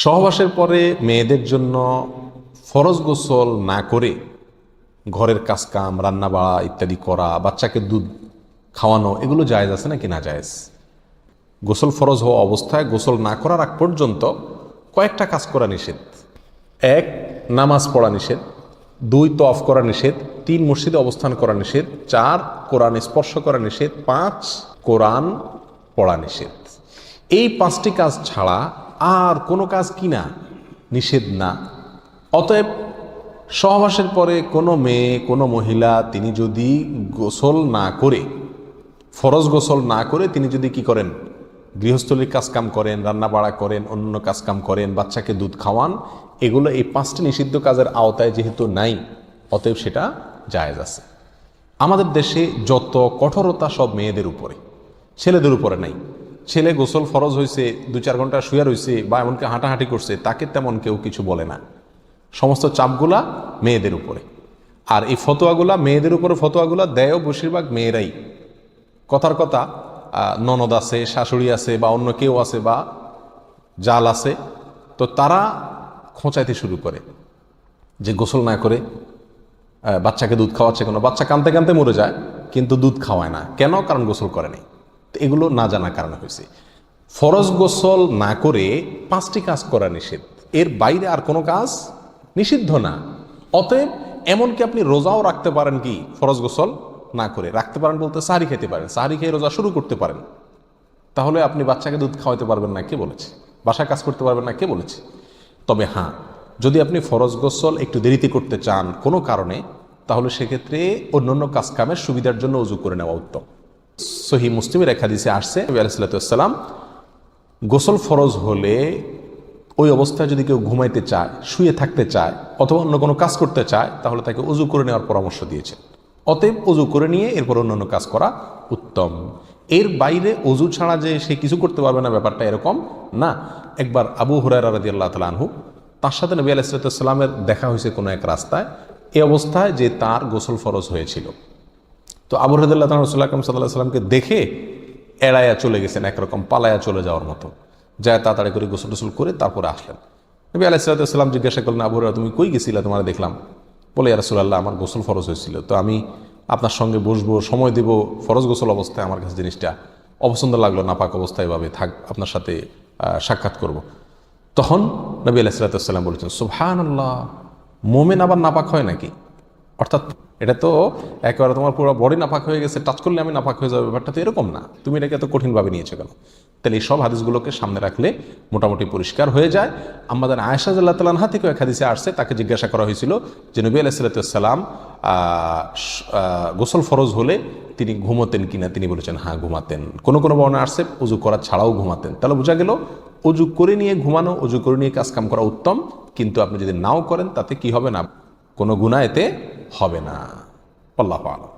সহবাসের পরে মেয়েদের জন্য ফরজ গোসল না করে ঘরের কাজকাম রান্না বাড়া ইত্যাদি করা, বাচ্চাকে দুধ খাওয়ানো, এগুলো জায়েজ আছে নাকি না জায়েজ? গোসল ফরজ হওয়া অবস্থায় গোসল না করার আগ পর্যন্ত কয়েকটা কাজ করা নিষেধ। 1, নামাজ পড়া নিষেধ। 2, তওয়াফ করা নিষেধ। 3, মসজিদে অবস্থান করা নিষেধ। 4, কোরআন স্পর্শ করা নিষেধ। 5, কোরআন পড়া নিষেধ। এই 5টি কাজ ছাড়া আর কোনো কাজ কিনা নিষেধ না। অতএব সহবাসের পরে কোনো মেয়ে, কোনো মহিলা তিনি যদি গোসল না করে, ফরজ গোসল না করে তিনি যদি কি করেন, গৃহস্থলীর কাজকাম করেন, রান্না বাড়া করেন, অন্য কাজকাম করেন, বাচ্চাকে দুধ খাওয়ান, এগুলো এই 5টি নিষিদ্ধ কাজের আওতায় যেহেতু নাই, অতএব সেটা জায়েজ আছে। আমাদের দেশে যত কঠোরতা সব মেয়েদের উপরে, ছেলেদের উপরে নাই। ছেলে গোসল ফরজ হয়েছে, 2-4 ঘন্টা শুয়ে রয়েছে বা এমনকি হাঁটাহাঁটি করছে, তাকে তেমন কেউ কিছু বলে না। সমস্ত চাপগুলা মেয়েদের উপরে। আর এই ফতোয়াগুলা মেয়েদের উপরে, ফতোয়াগুলা দেয়ও বেশিরভাগ মেয়েরাই। কথার কথা, ননদ আছে, শাশুড়ি আছে বা অন্য কেউ আছে বা জাল আছে, তো তারা খোঁচাইতে শুরু করে যে গোসল না করে বাচ্চাকে দুধ খাওয়াচ্ছে। কোনো বাচ্চা কাঁদতে কাঁদতে মরে যায় কিন্তু দুধ খাওয়ায় না, কেন? কারণ গোসল করে নাই। তো এগুলো না জানার কারণে হয়েছে। ফরজ গোসল না করে 5টি কাজ করা নিষেধ, এর বাইরে আর কোনো কাজ নিষিদ্ধ না। অতএব এমনকি আপনি রোজাও রাখতে পারেন, কি ফরজ গোসল না করে রাখতে পারেন বলতে সাহারি খেতে পারেন, সাহারি খেয়ে রোজা শুরু করতে পারেন। তাহলে আপনি বাচ্চাকে দুধ খাওয়াতে পারবেন না, কে বলেছে? বাসায় কাজ করতে পারবেন না, কে বলেছে? তবে হ্যাঁ, যদি আপনি ফরজ গোসল একটু দেরিতে করতে চান কোনো কারণে, তাহলে সেক্ষেত্রে অন্যান্য কাজকামের সুবিধার জন্য ওযু করে নেওয়া উত্তম। সহিহ মুসলিমের এক হাদিসে আসছে, নবী আলাইহিস সালাতু ওয়াস সালাম গোসল ফরজ হলে ওই অবস্থায় যদি কেউ ঘুমাইতে চায়, শুয়ে থাকতে চায় অথবা অন্য কোনো কাজ করতে চায়, তাহলে তাকে ওযু করে নেওয়ার পরামর্শ দিয়েছেন। অতএব ওযু করে নিয়ে এরপর অন্যান্য কাজ করা উত্তম। এর বাইরে ওযু ছাড়া যে সে কিছু করতে পারবে না, ব্যাপারটা এরকম না। একবার আবু হুরায়রা রাদিয়াল্লাহু তাআলা আনহু, তার সাথে নবী আলাইহিস সালাতু ওয়াস সালামের দেখা হয়েছে কোনো এক রাস্তায়, এই অবস্থায় যে তার গোসল ফরজ হয়েছিল। তো আবু হুরায়রা রাদিয়াল্লাহু তাআলা রাসূলুল্লাহ আকরাম সাল্লাল্লাহু আলাইহি ওয়াসাল্লামকে দেখে এড়াইয়া চলে গেছেন, একরকম পালায়া চলে যাওয়ার মতো, যায় তাড়াতাড়ি করে গোসল টোসল করে তারপরে আসলেন। নবী আলাইহিস সালাতু ওয়াস সালাম জিজ্ঞাসা করলেন, আবু হুরায়রা তুমি কই গেছিলা, তোমার দেখলাম? বলে, ইয়া রাসূলুল্লাহ, আমার গোসল ফরজ হয়েছিল, তো আমি আপনার সঙ্গে বসবো, সময় দেব, ফরজ গোসল অবস্থায় আমার কাছে জিনিসটা অপছন্দ লাগলো, নাপাক অবস্থায় এভাবে থাক, আপনার সাথে সাক্ষাৎ করব। তখন নবী আলাইহিস সালাতু ওয়াস সালাম বলেছেন, সুবহানাল্লাহ, মোমেন আবার নাপাক হয় নাকি? অর্থাৎ এটা তো একেবারে তোমার পুরো বডি নাপাক হয়ে গেছে, টাচ করলে আমি নাপাক হয়ে যাবে, ব্যাপারটা তো এরকম না। তুমি এটাকে এত কঠিনভাবে নিয়েছো কেন? তাহলে এই সব হাদিসগুলোকে সামনে রাখলে মোটামুটি পরিষ্কার হয়ে যায়। আমাদের আয়েশা রাদিয়াল্লাহু তাআলা আনহা থেকে এক হাদিসে আসছে, তাকে জিজ্ঞাসা করা হয়েছিল যে নবী আলাইহিস সালাতু ওয়াস সালাম গোসল ফরজ হলে তিনি ঘুমাতেন কিনা। তিনি বলেছেন হ্যাঁ, ঘুমাতেন। কোনো কোনো বর্ণনা আসছে ওযু করা ছাড়াও ঘুমাতেন। তাহলে বোঝা গেল ওযু করে নিয়ে ঘুমানো, ওযু করে নিয়ে কাজকাম করা উত্তম। কিন্তু আপনি যদি নাও করেন তাতে কি হবে না, কোনো গুনাহ এতে হবে না। আল্লাহু আ'লাম।